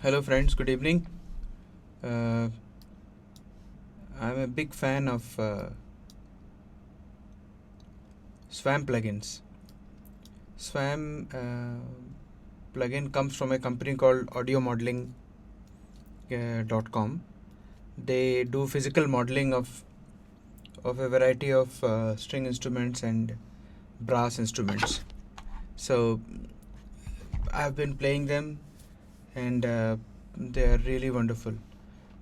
Hello friends, good evening. I'm a big fan of Swam plugins. Swam plugin comes from a company called audiomodeling.com. They do physical modeling of a variety of string instruments and brass instruments. So I've been playing them and they are really wonderful.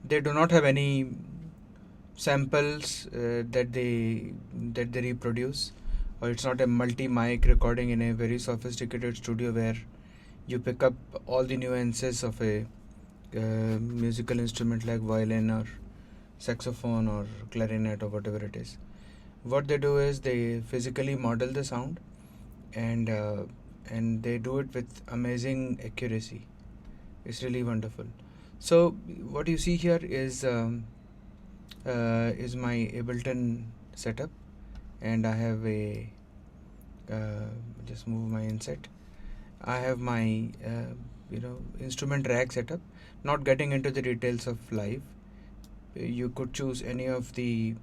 They do not have any samples that they reproduce, or it's not a multi-mic recording in a very sophisticated studio where you pick up all the nuances of a musical instrument like violin or saxophone or clarinet or whatever it is. What they do is they physically model the sound, and they do it with amazing accuracy. It's really wonderful. So what you see here is my Ableton setup, and I have a just move my inset. I have my instrument rack setup. Not getting into the details of live, you could choose any of the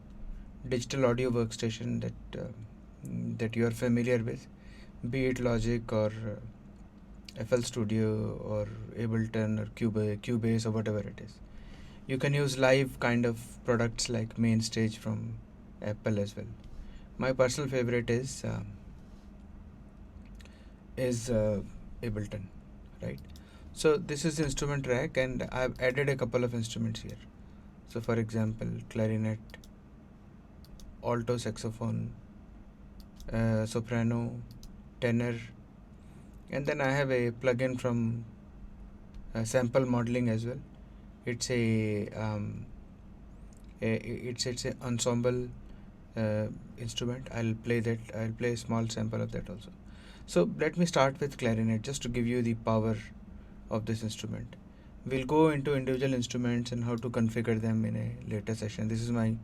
digital audio workstation that you are familiar with, be it Logic or FL Studio or Ableton or Cubase or whatever it is. You can use live kind of products like Mainstage from Apple as well. My personal favorite is Ableton, right? So this is the instrument rack, and I've added a couple of instruments here. So for example, clarinet, alto saxophone, soprano, tenor, and then I have a plugin from sample modeling as well. It's a ensemble instrument. I'll play a small sample of that also. So let me start with clarinet just to give you the power of this instrument. We'll go into individual instruments and how to configure them in a later session. This is my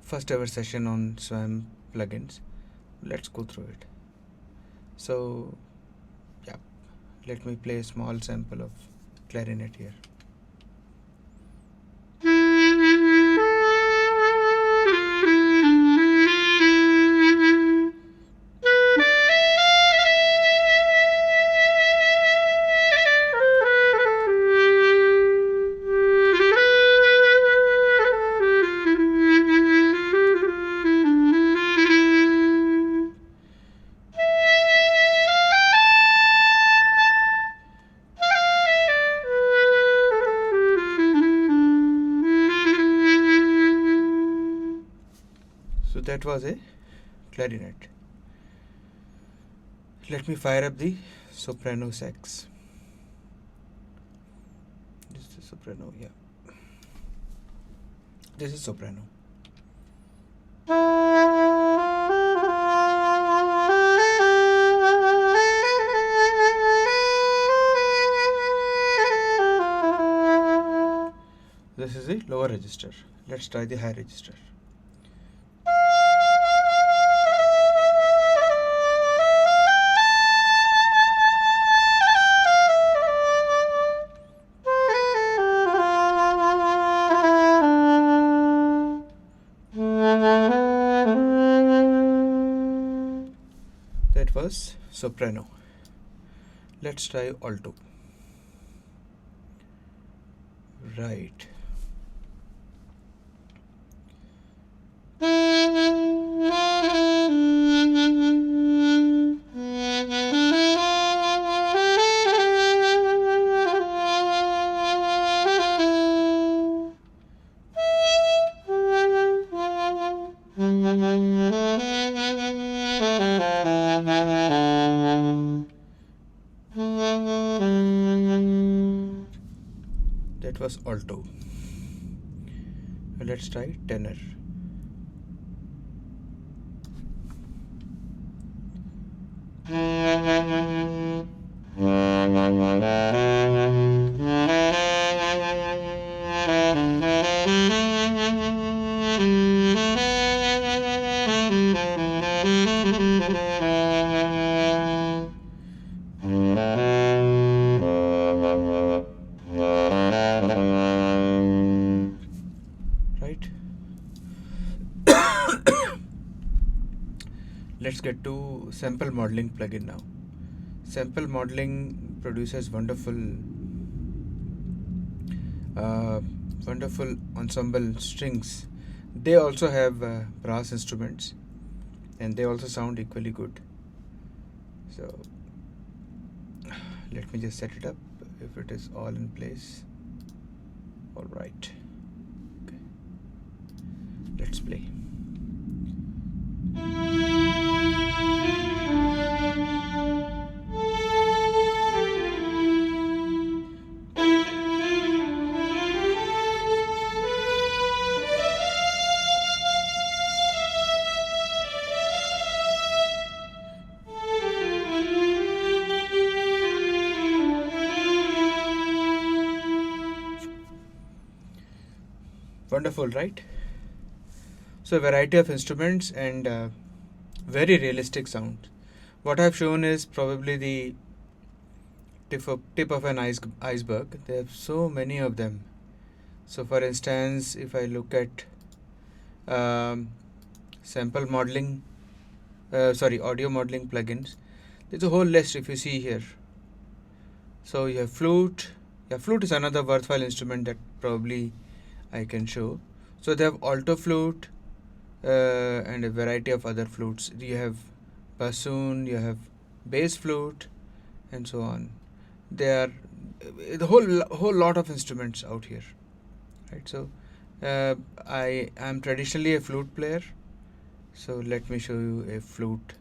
first ever session on Swam plugins. Let's go through it. So yeah, let me play a small sample of clarinet here. So that was a clarinet. Let me fire up the soprano sax. This is soprano, yeah. This is soprano. This is a lower register. Let's try the high register. That was soprano. Let's try alto. Right. That was alto. Let's try tenor. let's get to sample modeling plugin now. Sample modeling produces wonderful ensemble strings. They also have brass instruments, and they also sound equally good. So let me just set it up if it is all in place. All right, okay, let's play. Wonderful, right? So a variety of instruments and very realistic sound. What I've shown is probably the tip of an iceberg. There are so many of them. So for instance, if I look at sample modeling, audio modeling plugins, there's a whole list if you see here. So you have flute. Yeah, flute is another worthwhile instrument that probably I can show. So they have alto flute and a variety of other flutes. You have bassoon, you have bass flute, and so on. There are the whole lot of instruments out here, right? So I am traditionally a flute player. So let me show you a flute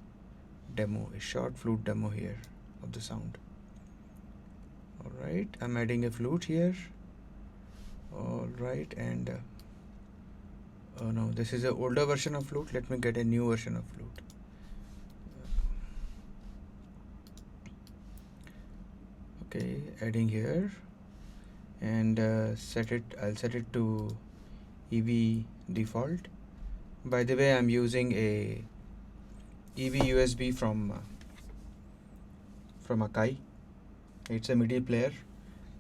demo, a short flute demo here of the sound. All right, I'm adding a flute here. All right, and oh no, this is an older version of flute. Let me get a new version of flute. Okay, adding here, and I'll set it to EV default. By the way, I'm using a EV USB from Akai. It's a MIDI player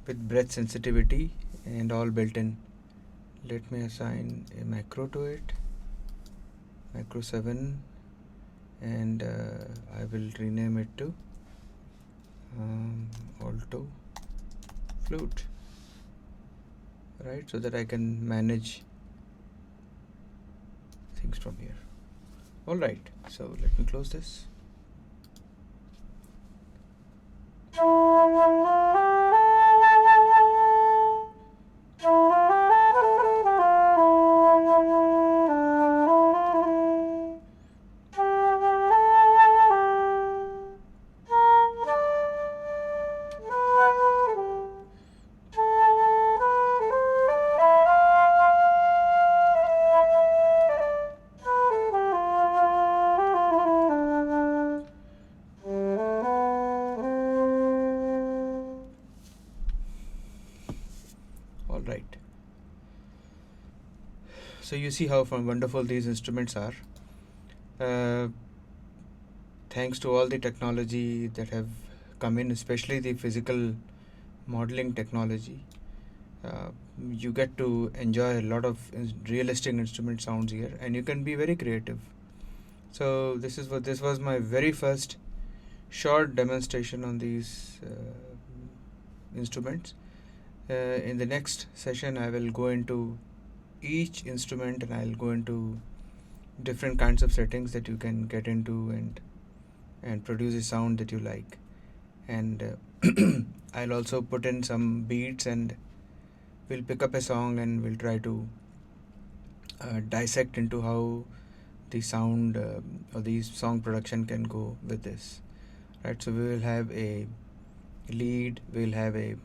with breath sensitivity and all built in. Let me assign a macro to it, macro 7, and I will rename it to alto flute, right, so that I can manage things from here. All right, so let me close this. All right, so you see how wonderful these instruments are. Thanks to all the technology that have come in, especially the physical modeling technology, you get to enjoy a lot of realistic instrument sounds here, and you can be very creative. So this was my very first short demonstration on these instruments. In the next session, I will go into each instrument, and I'll go into different kinds of settings that you can get into and produce a sound that you like. And I'll also put in some beats, and we'll pick up a song and we'll try to dissect into how the sound or the song production can go with this, right? So we will have a lead, we'll have a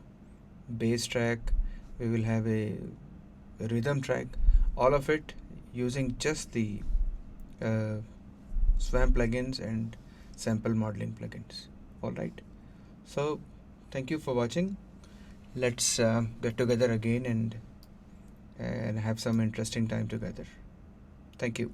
bass track, we will have a rhythm track, all of it using just the Swam plugins and sample modeling plugins. All right, so thank you for watching. Let's get together again and have some interesting time together. Thank you.